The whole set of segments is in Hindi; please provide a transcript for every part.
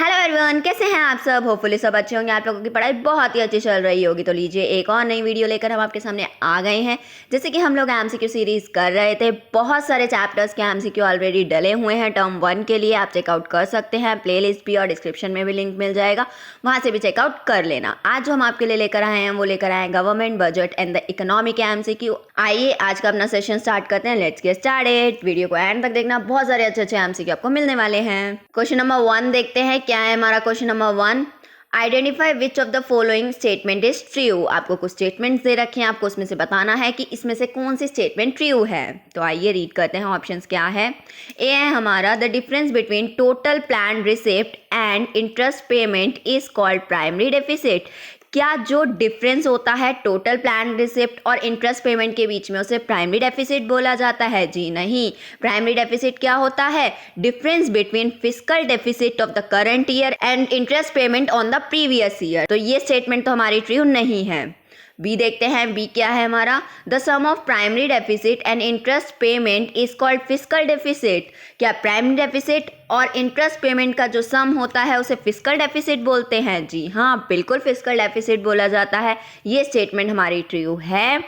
हेलो एवरीवन, कैसे हैं आप सब। होपफुली सब अच्छे होंगे। आप लोगों की पढ़ाई बहुत ही अच्छी चल रही होगी। तो लीजिए एक और नई वीडियो लेकर हम आपके सामने आ गए हैं। जैसे कि हम लोग एमसीक्यू सीरीज कर रहे थे, बहुत सारे चैप्टर्स के एमसीक्यू ऑलरेडी डले हुए हैं टर्म 1 के लिए। आप चेकआउट कर सकते हैं, प्लेलिस्ट भी और डिस्क्रिप्शन में भी लिंक मिल जाएगा, वहाँ से भी चेकआउट कर लेना। आज जो हम आपके लिए लेकर आए हैं वो लेकर आए हैं government budget and the economy के एमसीक्यू। आइए आज का अपना सेशन स्टार्ट करते हैं। Let's get started. वीडियो को एंड तक देखना, बहुत सारे अच्छे अच्छे एमसीक्यू आपको मिलने वाले हैं। क्वेश्चन नंबर 1 देखते हैं क्या है हमारा। Question number 1, identify which of the following statement is true. आपको कुछ स्टेटमेंट्स दे रखे हैं, आपको उसमें से बताना है कि इसमें से कौन सी स्टेटमेंट ट्रू है। तो आइए रीड करते हैं ऑप्शंस क्या है। ए है हमारा, the difference between total plan receipt and interest payment is called primary deficit. क्या जो डिफरेंस होता है टोटल प्लान रिसिप्ट और इंटरेस्ट पेमेंट के बीच में, उसे प्राइमरी डेफिसिट बोला जाता है? जी नहीं। प्राइमरी डेफिसिट क्या होता है? Difference between fiscal deficit of the current year and interest payment on the previous year. तो ये स्टेटमेंट तो हमारी ट्रू नहीं है। बी देखते हैं, बी क्या है हमारा, the sum of primary deficit and interest payment is called fiscal deficit. क्या प्राइमरी डेफिसिट और इंटरेस्ट पेमेंट का जो सम होता है उसे फिस्कल डेफिसिट बोलते हैं? जी हाँ, बिल्कुल फिस्कल डेफिसिट बोला जाता है। ये स्टेटमेंट हमारी ट्रू है।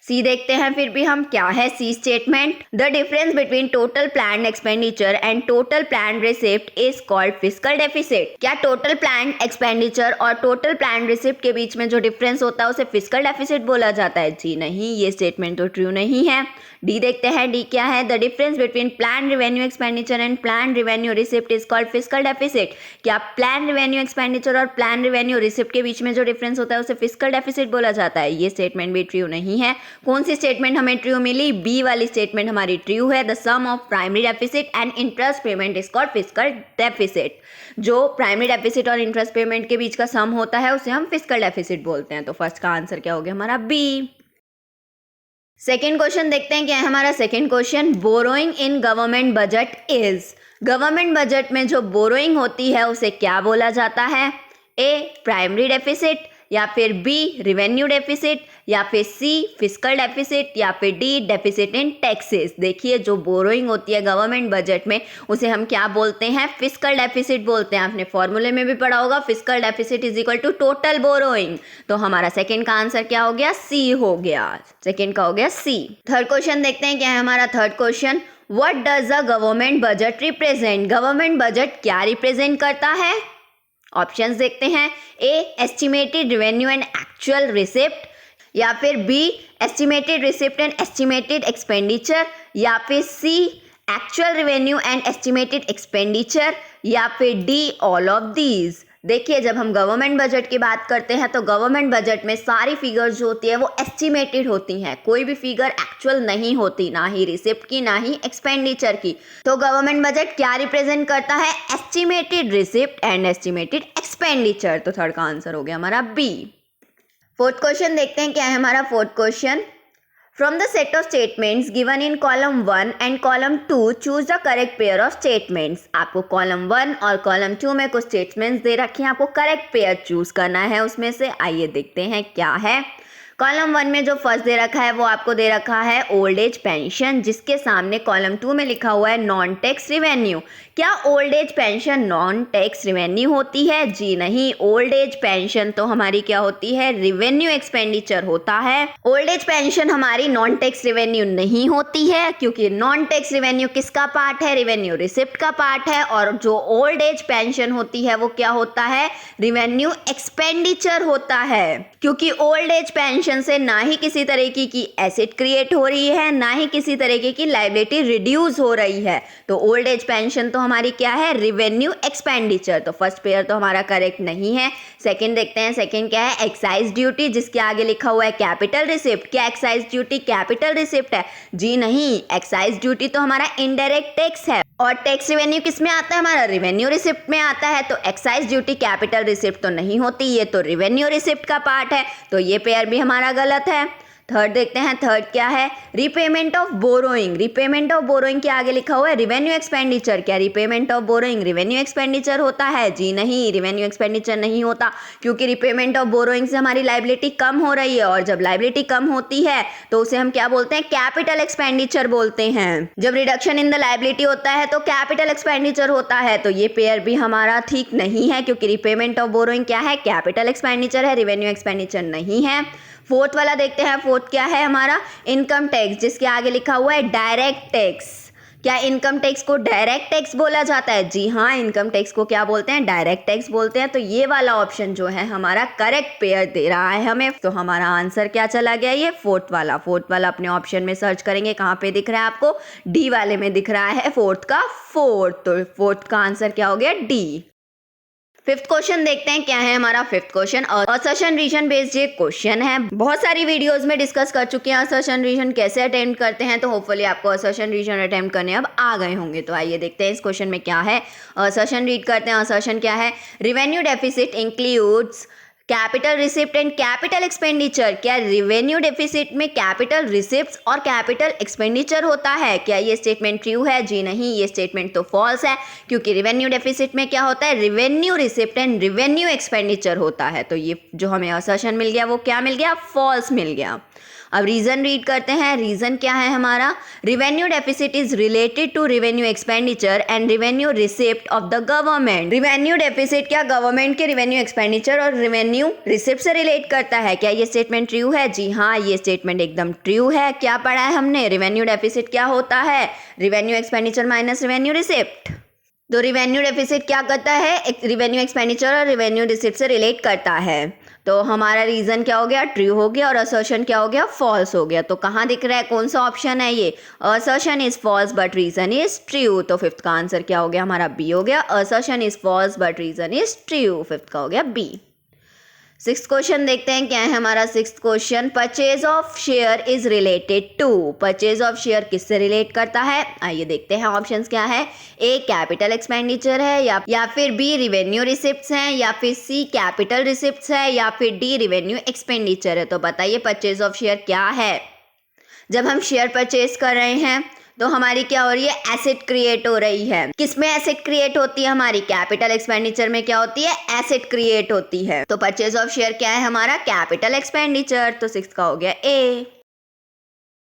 सी देखते हैं फिर भी हम, क्या है C statement, the difference between total plan expenditure and total plan receipt is called fiscal deficit. क्या टोटल प्लान एक्सपेंडिचर और टोटल प्लान रिसिप्ट के बीच में जो डिफरेंस होता है उसे फिस्कल डेफिसिट बोला जाता है? जी नहीं, ये स्टेटमेंट तो ट्रू नहीं है। डी देखते हैं, डी क्या है, the difference between plan revenue expenditure and plan revenue receipt is called fiscal deficit. क्या प्लान रिवेन्यू एक्सपेंडिचर और प्लान रिवेन्यू रिसिप्ट के बीच में जो डिफरेंस होता है उसे फिस्कल डेफिसिट बोला जाता है? ये स्टेटमेंट भी ट्रू नहीं है। कौन सी स्टेटमेंट हमें ट्रू मिली? बी वाली स्टेटमेंट हमारी ट्रू है। The sum of primary deficit and interest payment is called fiscal deficit. जो प्राइमरी डेफिसिट और इंटरेस्ट पेमेंट के बीच का सम होता है उसे हम फिस्कल डेफिसिट बोलते हैं। तो फर्स्ट का आंसर क्या हो गया हमारा? बी। सेकेंड क्वेश्चन देखते हैं क्या है हमारा। Second question, borrowing in government budget is. Government budget में जो बोरोइंग होती है उसे क्या बोला जाता है? ए प्राइमरी डेफिसिट, या फिर बी रिवेन्यू डेफिसिट, या फिर सी फिस्कल डेफिसिट, या फिर डी डेफिसिट इन टैक्सेस। देखिए जो बोरोइंग होती है गवर्नमेंट बजट में उसे हम क्या बोलते हैं? फिस्कल डेफिसिट बोलते हैं। आपने फॉर्मूले में भी पढ़ा होगा, fiscal deficit is equal to total borrowing. तो हमारा सेकंड का आंसर क्या हो गया? सी हो गया। सेकंड का हो गया सी। थर्ड क्वेश्चन देखते हैं क्या है हमारा। Third question, what does the government budget represent. Government budget क्या रिप्रेजेंट करता है? ऑप्शंस देखते हैं, A estimated revenue and actual receipt, या फिर B estimated receipt and estimated expenditure, या फिर C actual revenue and estimated expenditure, या फिर डी ऑल ऑफ दीज। देखिए जब हम गवर्नमेंट बजट की बात करते हैं तो गवर्नमेंट बजट में सारी फिगर्स जो होती है वो एस्टिमेटेड होती हैं। कोई भी फिगर एक्चुअल नहीं होती, ना ही रिसिप्ट की ना ही एक्सपेंडिचर की। तो गवर्नमेंट बजट क्या रिप्रेजेंट करता है? Estimated receipt and estimated expenditure. तो थर्ड का आंसर हो गया हमारा बी। फोर्थ क्वेश्चन देखते हैं क्या है हमारा। Fourth question, from the set of statements given in column 1 and column 2 choose the correct pair of statements. आपको कॉलम 1 और कॉलम 2 में कुछ स्टेटमेंट्स दे रखे हैं, आपको करेक्ट पेयर चूज करना है उसमें से। आइए देखते हैं क्या है। कॉलम 1 में जो फर्स्ट दे रखा है वो आपको दे रखा है ओल्ड एज पेंशन, जिसके सामने कॉलम 2 में लिखा हुआ है नॉन टैक्स रिवेन्यू। क्या old age pension non tax revenue होती है? जी नहीं। ओल्ड एज पेंशन तो हमारी क्या होती है? रिवेन्यू एक्सपेंडिचर होता है। ओल्ड एज पेंशन हमारी नॉन टैक्स रिवेन्यू नहीं होती है, क्योंकि नॉन टैक्स रिवेन्यू किसका पार्ट है? रिवेन्यू रिसिप्ट का पार्ट है। और जो ओल्ड एज पेंशन होती है वो क्या होता है? रिवेन्यू एक्सपेंडिचर होता है। क्योंकि ओल्ड एज पेंशन से ना ही किसी तरीके की एसेट क्रिएट हो रही है, ना ही किसी तरीके की लायबिलिटी रिड्यूस हो रही है। तो ओल्ड एज पेंशन तो हमारी क्या है? Revenue expenditure. तो फर्स्ट पेयर तो हमारा करेक्ट नहीं है। सेकंड देखते हैं, सेकंड क्या है? एक्साइज ड्यूटी, जिसके आगे लिखा हुआ है कैपिटल रिसिप्ट। क्या एक्साइज ड्यूटी कैपिटल रिसिप्ट है? जी नहीं। एक्साइज ड्यूटी तो हमारा इनडायरेक्ट टैक्स है, और टैक्स रिवेन्यू किस में आता है? हमारा रिवेन्यू रिसिप्ट में आता है। तो एक्साइज ड्यूटी कैपिटल रिसिप्ट तो नहीं होती, ये तो रिवेन्यू रिसिप्ट का पार्ट है। तो ये पेयर भी हमारा गलत है। थर्ड देखते हैं, थर्ड क्या है, repayment of borrowing. Repayment of borrowing के आगे लिखा हुआ है रिवेन्यू एक्सपेंडिचर। क्या repayment of borrowing revenue expenditure होता है? जी नहीं, रिवेन्यू एक्सपेंडिचर नहीं होता, क्योंकि रिपेमेंट ऑफ बोरोइंग से हमारी लाइबिलिटी कम हो रही है, और जब लाइबिलिटी कम होती है तो उसे हम क्या बोलते हैं? कैपिटल एक्सपेंडिचर बोलते हैं। जब रिडक्शन इन द लाइबिलिटी होता है तो कैपिटल एक्सपेंडिचर होता है, तो ये पेयर भी हमारा ठीक नहीं है, क्योंकि रिपेमेंट ऑफ बोरोइंग क्या है? कैपिटल एक्सपेंडिचर है, रिवेन्यू एक्सपेंडिचर नहीं है। फोर्थ वाला देखते हैं, फोर्थ क्या है हमारा? इनकम टैक्स, जिसके आगे लिखा हुआ है डायरेक्ट टैक्स। क्या इनकम टैक्स को डायरेक्ट टैक्स बोला जाता है? जी हाँ, इनकम टैक्स को क्या बोलते हैं? डायरेक्ट टैक्स बोलते हैं। तो ये वाला ऑप्शन जो है हमारा करेक्ट पेयर दे रहा है हमें। तो हमारा आंसर क्या चला गया? ये फोर्थ वाला। फोर्थ वाला अपने ऑप्शन में सर्च करेंगे, कहाँ पे दिख रहा है आपको? डी वाले में दिख रहा है, फोर्थ का फोर्थ। तो फोर्थ का आंसर क्या हो गया? डी। फिफ्थ क्वेश्चन देखते हैं, क्या है हमारा fifth question? Assertion reason based ये क्वेश्चन है। बहुत सारी वीडियोस में डिस्कस कर चुके हैं असर्शन रीजन कैसे अटेम्प्ट करते हैं, तो होपफुली आपको असर्शन रीजन अटेम्प्ट करने अब आ गए होंगे। तो आइए देखते हैं इस क्वेश्चन में क्या है। असर्शन रीड करते हैं। असर्शन क्या है? Revenue deficit includes capital receipt and capital expenditure. क्या रिवेन्यू डेफिसिट में कैपिटल रिसिप्ट्स और कैपिटल एक्सपेंडिचर होता है? क्या ये स्टेटमेंट ट्रू है? जी नहीं, ये स्टेटमेंट तो फॉल्स है, क्योंकि रिवेन्यू डेफिसिट में क्या होता है? Revenue receipt and revenue expenditure होता है। तो ये जो हमें असर्शन मिल गया वो क्या मिल गया? फॉल्स मिल गया। अब रीजन रीड करते हैं। रीजन क्या है हमारा? Revenue deficit is related to revenue expenditure and revenue receipt of the government. Revenue deficit क्या गवर्नमेंट के रिवेन्यू एक्सपेंडिचर और रिवेन्यू रिसिप्ट से रिलेट करता है। क्या ये स्टेटमेंट ट्रू है? जी हाँ, ये स्टेटमेंट एकदम ट्रू है। क्या पढ़ा है हमने? रिवेन्यू डेफिसिट क्या होता है? Revenue expenditure minus revenue receipt. तो रिवेन्यू डेफिसिट क्या करता है? रिवेन्यू एक्सपेंडिचर और रिवेन्यू रिसिप्ट से रिलेट करता है। तो हमारा रीजन क्या हो गया? ट्रू हो गया, और असर्शन क्या हो गया? फॉल्स हो गया। तो कहाँ दिख रहा है? कौन सा ऑप्शन है ये? Assertion is false but reason is true. तो फिफ्थ का आंसर क्या हो गया हमारा? बी हो गया। Assertion is false but reason is true. Fifth का हो गया बी। सिक्स्थ क्वेश्चन देखते हैं, क्या है हमारा sixth question? Purchase of share is related to. Purchase of share किससे रिलेट करता है? आइए देखते हैं ऑप्शंस क्या है। ए कैपिटल एक्सपेंडिचर है, या फिर बी रिवेन्यू रिसिप्ट्स हैं, या फिर सी कैपिटल रिसिप्ट्स है, या फिर डी रिवेन्यू एक्सपेंडिचर है। तो बताइए परचेज ऑफ शेयर क्या है? जब हम शेयर परचेज कर रहे हैं तो हमारी क्या हो रही है? एसेट क्रिएट हो रही है। किसमें एसेट क्रिएट होती है हमारी? कैपिटल एक्सपेंडिचर में क्या होती है? एसेट क्रिएट होती है। तो परचेज ऑफ शेयर क्या है हमारा? Capital expenditure. तो सिक्स का हो गया ए।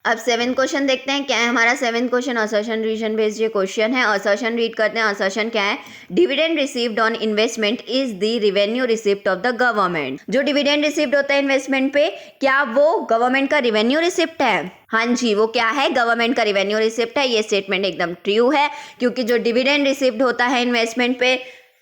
अब सेवेंथ क्वेश्चन देखते हैं, क्या है हमारा seventh question? Assertion reason based ये क्वेश्चन है। असर्शन रीड करते हैं। असर्शन क्या है? Dividend received on investment is the revenue receipt of the government. जो डिविडेंड रिसीव्ड होता है इन्वेस्टमेंट पे, क्या वो गवर्नमेंट का रिवेन्यू रिसिप्ट है? हाँ जी, वो क्या है? गवर्नमेंट का रिवेन्यू रिसिप्ट है। ये स्टेटमेंट एकदम ट्रू है, क्योंकि जो डिविडेंड रिसिप्ट होता है इन्वेस्टमेंट पे,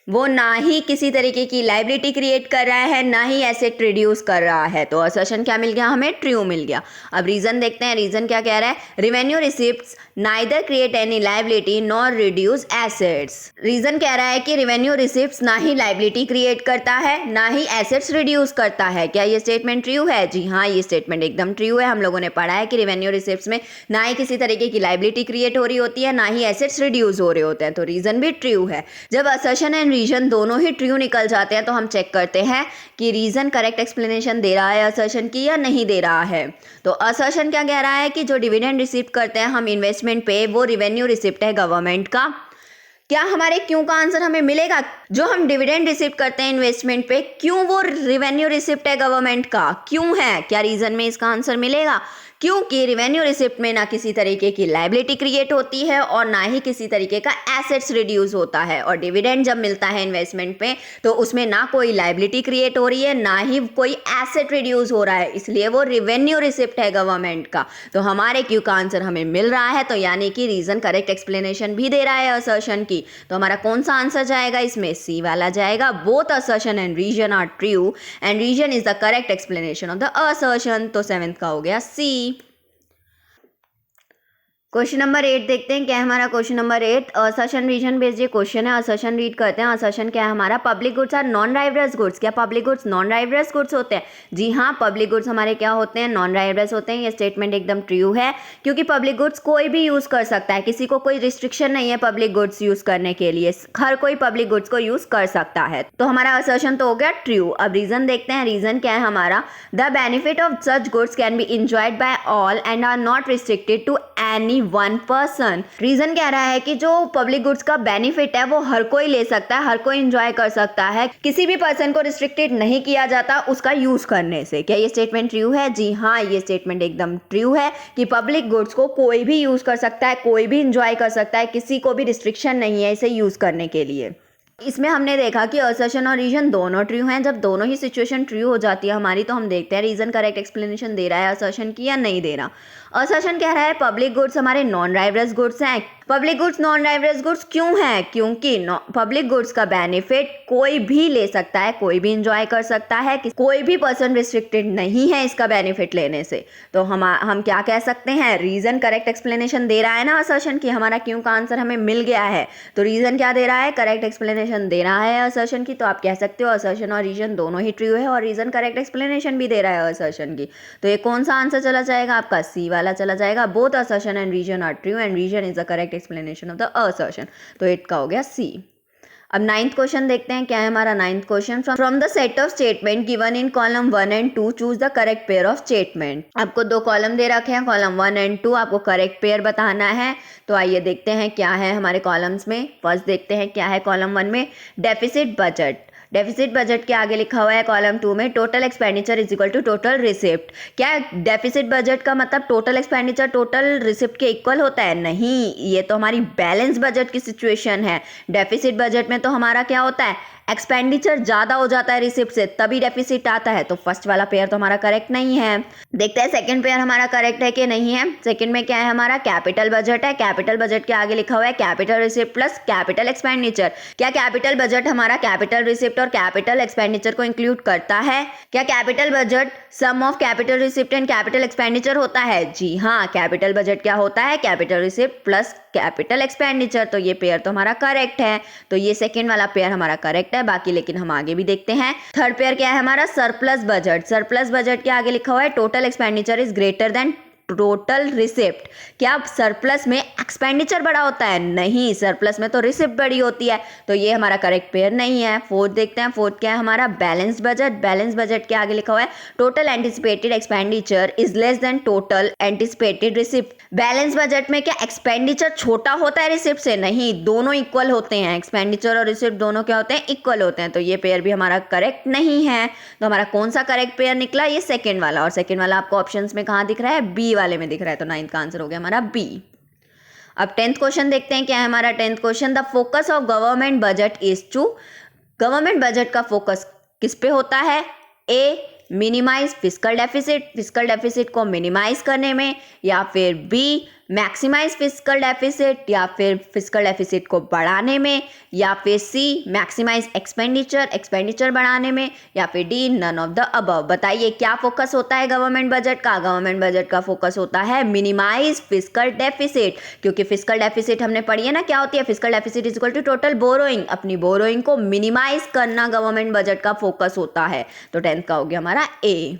वो ना ही किसी तरीके की लाइबिलिटी क्रिएट कर रहा है, ना ही एसेट रिड्यूस कर रहा है। तो असर्शन क्या मिल गया हमें? ट्रू मिल गया। अब रीजन देखते हैं। रीजन क्या कह रहा है? Revenue receipts neither create any liability nor reduce assets. Reason कह रहा है कि रिवेन्यू रिसिप्ट्स ना ही लाइबिलिटी क्रिएट करता है, ना ही एसेट्स रिड्यूस करता है। क्या ये स्टेटमेंट ट्रू है? जी हाँ, ये स्टेटमेंट एकदम ट्रू है। हम लोगों ने पढ़ा है कि रिवेन्यू रिसिप्ट्स में ना ही किसी तरीके की लाइबिलिटी क्रिएट हो रही होती है, ना ही एसेट्स रिड्यूस हो रहे होते हैं। तो रीजन भी ट्रू है। जब असर्शन एंड रीजन दोनों ही ट्रू निकल जाते हैं तो हम चेक करते हैं कि रीजन करेक्ट एक्सप्लेनेशन दे रहा है असर्शन की या नहीं दे रहा है। तो असर्शन क्या कह रहा है कि जो डिविडेंड रिसीव करते हैं हम इन्वेस्टमेंट पे, वो रिवेन्यू रिसिप्ट है गवर्नमेंट का। क्या हमारे क्यों का आंसर हमें मिलेगा? जो हम डिविडेंड रिसीव करते हैं इन्वेस्टमेंट पे, क्यों वो रिवेन्यू रिसिप्ट है गवर्नमेंट का? क्यों है? क्या रीजन में इसका आंसर मिलेगा? क्योंकि रिवेन्यू रिसिप्ट में ना किसी तरीके की लाइबिलिटी क्रिएट होती है और ना ही किसी तरीके का एसेट्स रिड्यूस होता है। और डिविडेंड जब मिलता है इन्वेस्टमेंट पे तो उसमें ना कोई लाइबिलिटी क्रिएट हो रही है, ना ही कोई एसेट रिड्यूस हो रहा है, इसलिए वो रिवेन्यू रिसिप्ट है गवर्नमेंट का। तो हमारे क्यू का आंसर हमें मिल रहा है। तो यानी कि रीजन करेक्ट एक्सप्लेनेशन भी दे रहा है असर्शन की। तो हमारा कौन सा आंसर जाएगा इसमें? सी वाला जाएगा। Both assertion and reason are true and reason is the correct explanation of the assertion. तो सेवेंथ का हो गया सी। क्वेश्चन नंबर 8 देखते हैं क्या है हमारा। Question number 8 assertion reason based ये क्वेश्चन है। असर्शन रीड करते हैं। असर्शन क्या है हमारा, public goods are non rivalrous goods. क्या public goods non rivalrous goods होते हैं? जी हाँ, पब्लिक गुड्स हमारे क्या होते हैं, नॉन राइवलरस होते हैं। ये स्टेटमेंट एकदम ट्रू है, क्योंकि पब्लिक गुड्स कोई भी यूज कर सकता है, किसी को कोई रिस्ट्रिक्शन नहीं है पब्लिक गुड्स यूज करने के लिए, हर कोई पब्लिक गुड्स को यूज कर सकता है। तो हमारा असर्शन तो हो गया ट्रू। अब रीजन देखते हैं। रीजन क्या है हमारा, the benefit of such goods can be enjoyed by all and are not restricted to any one person. Reason कह रहा है कि जो पब्लिक गुड्स का बेनिफिट है वो हर कोई ले सकता है, हर कोई एंजॉय कर सकता है, किसी भी पर्सन को रिस्ट्रिक्टेड नहीं किया जाता उसका यूज करने से। क्या ये स्टेटमेंट ट्रू है? जी हाँ, ये स्टेटमेंट एकदम ट्रू है कि पब्लिक गुड्स को कोई भी यूज कर सकता है, कोई भी एंजॉय कर सकता है, किसी को भी रिस्ट्रिक्शन नहीं है इसे यूज करने के लिए। इसमें हमने देखा कि असर्शन और रीजन दोनों ट्रू हैं। जब दोनों ही सिचुएशन ट्रू हो जाती है हमारी, तो हम देखते हैं रीजन करेक्ट एक्सप्लेनेशन दे रहा है असर्शन की या नहीं दे रहा। असर्शन कह रहा है पब्लिक गुड्स हमारे नॉन राइवलरस गुड्स हैं। Public goods non rivalrous goods क्यों हैं? क्योंकि पब्लिक गुड्स का बेनिफिट कोई भी ले सकता है, कोई भी एंजॉय कर सकता है, कोई भी पर्सन रिस्ट्रिक्टेड नहीं है इसका बेनिफिट लेने से। तो हम क्या कह सकते हैं, रीजन करेक्ट एक्सप्लेनेशन दे रहा है ना असर्शन की, हमारा क्यों का आंसर हमें मिल गया है। तो रीजन क्या दे रहा है, करेक्ट एक्सप्लेनेशन दे रहा है असर्शन की। तो आप कह सकते हो असर्शन और रीजन दोनों ही ट्रू है और रीजन करेक्ट एक्सप्लेनेशन भी दे रहा है असर्शन की। तो ये कौन सा आंसर चला जाएगा आपका, सी वाला चला जाएगा। Both assertion and reason are true and reason is the correct explanation of the assertion. तो इट का हो गया सी। अब 9th क्वेश्चन देखते हैं क्या है हमारा। 9th question, from the set of statement given in column 1 and 2 choose the correct pair of statement. आपको दो कॉलम दे रखे हैं, कॉलम 1 एंड 2, आपको करेक्ट पेयर बताना है। तो आइए देखते हैं क्या है हमारे कॉलम्स में। फर्स्ट देखते हैं क्या है कॉलम 1 में, डेफिसिट बजट। डेफिसिट बजट के आगे लिखा हुआ है कॉलम 2 में total expenditure is equal to total receipt. क्या डेफिसिट बजट का मतलब टोटल एक्सपेंडिचर टोटल रिसिप्ट के इक्वल होता है? नहीं, ये तो हमारी बैलेंस बजट की सिचुएशन है। डेफिसिट बजट में तो हमारा क्या होता है, एक्सपेंडिचर ज़्यादा हो जाता है रिसिप्ट से, तभी डेफिसिट आता है। तो फर्स्ट वाला पेयर तो हमारा करेक्ट नहीं है। देखते हैं सेकंड पेयर हमारा करेक्ट है कि नहीं है। सेकंड में क्या है हमारा, कैपिटल बजट है। कैपिटल बजट के आगे लिखा हुआ है capital receipt plus capital expenditure. क्या कैपिटल बजट हमारा कैपिटल रिसिप्ट और कैपिटल एक्सपेंडिचर को इंक्लूड करता है? क्या capital budget sum of capital receipt and capital expenditure होता है? जी हाँ, कैपिटल बजट क्या होता है, capital receipt plus capital expenditure. तो ये पेयर तो हमारा करेक्ट है। तो ये सेकंड वाला पेयर हमारा करेक्ट है। बाकी लेकिन हम आगे भी देखते हैं। थर्ड पेयर क्या है हमारा, सरप्लस बजट। सरप्लस बजट के आगे लिखा हुआ है total expenditure is greater than total receipt. क्या सरप्लस में एक्सपेंडिचर बड़ा होता है? नहीं, सरप्लस में तो रिसिप्ट बड़ी होती है। तो ये हमारा करेक्ट पेयर नहीं है। फोर्थ देखते हैं। फोर्थ क्या है हमारा, बैलेंस बजट। बैलेंस बजट के आगे लिखा हुआ है total anticipated expenditure is less than total anticipated receipt. Balance budget में क्या एक्सपेंडिचर छोटा होता है रिसिप्ट से? नहीं, दोनों इक्वल होते हैं। एक्सपेंडिचर और रिसिप्ट दोनों क्या होते हैं, इक्वल होते हैं। तो ये पेयर भी हमारा करेक्ट नहीं है। तो हमारा कौन सा करेक्ट पेयर निकला, ये सेकेंड वाला। और सेकेंड वाला आपको ऑप्शंस में कहाँ दिख रहा है, बी वाले में दिख रहा है। तो 9th का आंसर हो गया हमारा बी। अब 10th क्वेश्चन देखते हैं क्या है हमारा। 10th question, the focus of government budget is to. Government budget का फोकस किस पे होता है? A, minimize fiscal deficit, fiscal deficit को मिनिमाइज करने में, या फिर बी, मैक्सिमाइज फिस्कल डेफिसिट, या फिर फिस्कल डेफिसिट को बढ़ाने में, या फिर सी, मैक्सिमाइज एक्सपेंडिचर, एक्सपेंडिचर बढ़ाने में, या फिर D, none of the above. बताइए क्या फोकस होता है गवर्नमेंट बजट का? गवर्नमेंट बजट का फोकस होता है मिनिमाइज फिस्कल डेफिसिट, क्योंकि फिस्कल डेफिसिट हमने पढ़ी है ना, क्या होती है, fiscal deficit is equal to total borrowing. अपनी बोरोइंग को मिनिमाइज करना गवर्नमेंट बजट का फोकस होता है। तो 10th का हो गया हमारा ए।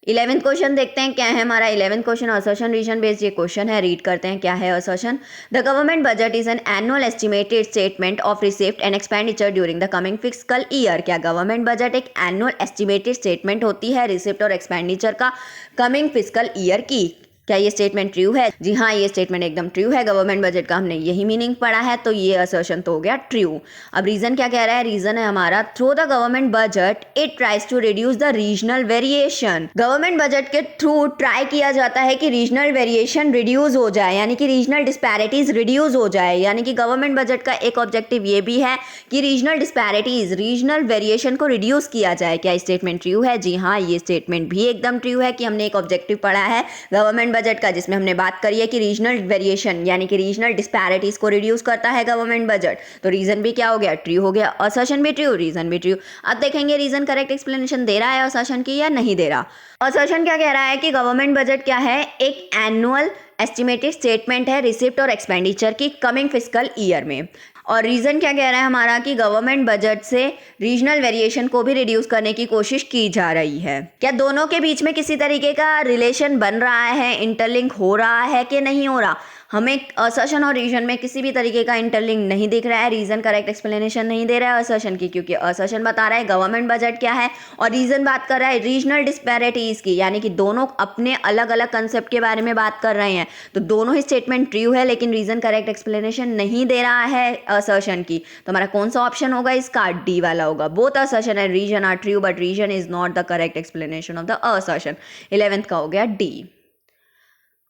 11th क्वेश्चन देखते हैं क्या है हमारा। 11th question assertion reason based ये क्वेश्चन है। रीड करते हैं क्या है assertion. The government budget is an annual estimated statement of receipt and expenditure during the coming fiscal year. क्या गवर्नमेंट बजट एक एनुअल एस्टिमेटेड स्टेटमेंट होती है रिसिप्ट और एक्सपेंडिचर का कमिंग फिस्कल ईयर की? क्या ये स्टेटमेंट ट्रू है? जी हाँ, ये स्टेटमेंट एकदम ट्रू है। गवर्नमेंट बजट का हमने यही मीनिंग पढ़ा है, तो ये असर्शन तो हो गया ट्रू। अब रीजन क्या कह रहा है, रीजन है हमारा through the government budget it tries to reduce the regional variation. Government budget के थ्रू ट्राई किया जाता है कि रीजनल वेरिएशन रिड्यूस हो जाए, यानी कि रीजनल डिस्पैरिटीज रिड्यूस हो जाए। यानी कि गवर्नमेंट बजट का एक ऑब्जेक्टिव ये भी है कि रीजनल डिस्पैरिटीज, रीजनल वेरिएशन को रिड्यूस किया जाए। क्या स्टेटमेंट ट्रू है? जी हाँ, ये स्टेटमेंट भी एकदम ट्रू है कि हमने एक ऑब्जेक्टिव पढ़ा है गवर्नमेंट बजट का, जिसमें हमने बात करी है कि रीजनल वेरिएशन यानी कि रीजनल डिस्पैरिटीज को रिड्यूस करता है गवर्नमेंट बजट। तो रीजन भी क्या हो गया, ट्रू हो गया। असर्शन भी ट्रू, रीजन भी ट्रू। अब देखेंगे रीजन करेक्ट एक्सप्लेनेशन दे रहा है असर्शन की या नहीं दे रहा। असर्शन क्या कह रहा है कि गवर्नमेंट बजट क्या है, एक एनुअल एस्टिमेटेड स्टेटमेंट है रिसिप्ट और एक्सपेंडिचर की कमिंग फिस्कल ईयर में। और रीज़न क्या कह रहा है हमारा कि गवर्नमेंट बजट से रीजनल वेरिएशन को भी रिड्यूस करने की कोशिश की जा रही है। क्या दोनों के बीच में किसी तरीके का रिलेशन बन रहा है, इंटरलिंक हो रहा है कि नहीं हो रहा? हमें असर्शन और रीजन में किसी भी तरीके का इंटरलिंक नहीं दिख रहा है। रीजन करेक्ट एक्सप्लेनेशन नहीं दे रहा है असर्शन की, क्योंकि असर्शन बता रहा है गवर्नमेंट बजट क्या है और रीजन बात कर रहा है रीजनल डिस्पैरिटीज की, यानी कि दोनों अपने अलग अलग कंसेप्ट के बारे में बात कर रहे हैं। तो दोनों ही स्टेटमेंट ट्रू है, लेकिन रीजन करेक्ट एक्सप्लेनेशन नहीं दे रहा है असर्शन की। तो हमारा कौन सा ऑप्शन होगा इसका? डी वाला होगा। Both assertion and reason are true but reason is not the correct explanation of the assertion. 11th का हो गया डी।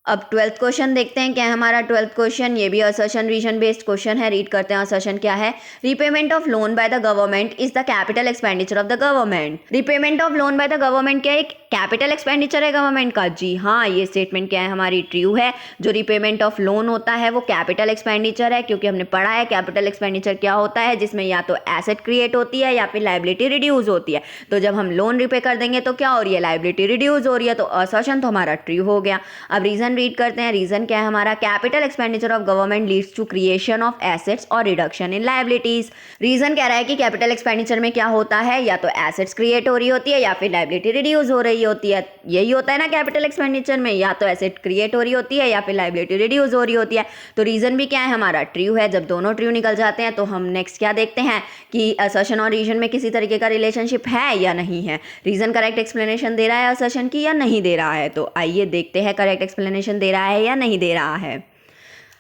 अब 12th क्वेश्चन देखते हैं क्या है हमारा 12th क्वेश्चन। ये भी असर्शन रीजन बेस्ड क्वेश्चन है। रीड करते हैं असर्शन क्या है। Repayment of loan by the government is the capital expenditure of the government. Repayment of loan by the government क्या एक कैपिटल एक्सपेंडिचर है गवर्नमेंट का? जी हाँ, ये स्टेटमेंट क्या है हमारी? ट्रू है। जो रीपेमेंट ऑफ लोन होता है वो कैपिटल एक्सपेंडिचर है, क्योंकि हमने पढ़ा है कैपिटल एक्सपेंडिचर क्या होता है, जिसमें या तो एसेट क्रिएट होती है या फिर लाइबिलिटी रिड्यूस होती है। तो जब हम लोन रिपे कर देंगे तो क्या हो रही है? लाइबिलिटी रिड्यूस हो रही है। तो असर्शन तो हमारा ट्रू हो गया। अब रीजन रीड करते हैं। रीजन क्या है हमारा? Capital expenditure of government leads to creation of assets और रिडक्शन इन लायबिलिटीज। रीजन कह रहा है कि कैपिटल एक्सपेंडिचर में क्या होता है, या तो एसेट्स क्रिएट हो रही होती है या फिर लायबिलिटी रिड्यूस हो रही होती है। यही होता है ना कैपिटल एक्सपेंडिचर में, या तो एसेट क्रिएट हो रही होती है या फिर लायबिलिटी रिड्यूस हो रही होती है। तो रीजन भी क्या है हमारा? ट्रू है। जब दोनों ट्रू निकल जाते हैं तो हम नेक्स्ट क्या देखते हैं कि असर्शन और रीजन में किसी तरीके का रिलेशनशिप है या नहीं है। रीजन करेक्ट एक्सप्लेनेशन दे रहा है असर्शन की या नहीं दे रहा है? तो आइए देखते हैं करेक्ट एक्सप्लेनेशन दे रहा है या नहीं दे रहा है।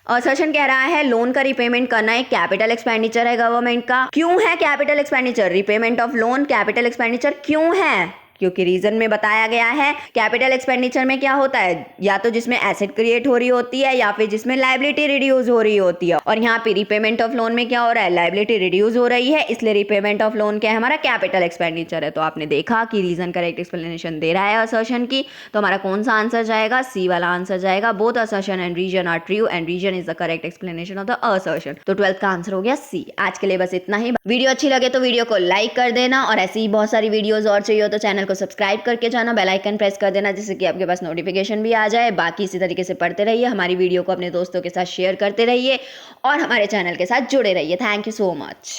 असर्शन कह रहा है लोन का रिपेमेंट करना एक कैपिटल एक्सपेंडिचर है गवर्नमेंट का। क्यों है capital expenditure? Repayment of loan capital expenditure क्यों है? क्योंकि रीजन में बताया गया है कैपिटल एक्सपेंडिचर में क्या होता है, या तो जिसमें एसेट क्रिएट हो रही होती है या फिर जिसमें लायबिलिटी रिड्यूस हो रही होती है। और यहाँ पे रिपेमेंट ऑफ लोन में क्या हो रहा है? लायबिलिटी रिड्यूस हो रही है, इसलिए रिपेमेंट ऑफ लोन क्या है हमारा? कैपिटल एक्सपेंडिचर है। तो आपने देखा कि रीजन करेक्ट एक्सप्लेनेशन दे रहा है असर्शन की। तो हमारा कौन सा आंसर जाएगा? सी वाला आंसर जाएगा। Both assertion and reason are true and reason is the correct explanation of the assertion. तो 12th का आंसर हो गया सी। आज के लिए बस इतना ही। वीडियो अच्छी लगे तो वीडियो को लाइक कर देना, और ऐसी ही बहुत सारी वीडियोज और चाहिए हो तो चैनल को सब्सक्राइब करके जाना, बेल आइकन प्रेस कर देना, जिससे कि आपके पास नोटिफिकेशन भी आ जाए। बाकी इसी तरीके से पढ़ते रहिए, हमारी वीडियो को अपने दोस्तों के साथ शेयर करते रहिए और हमारे चैनल के साथ जुड़े रहिए। Thank you so much.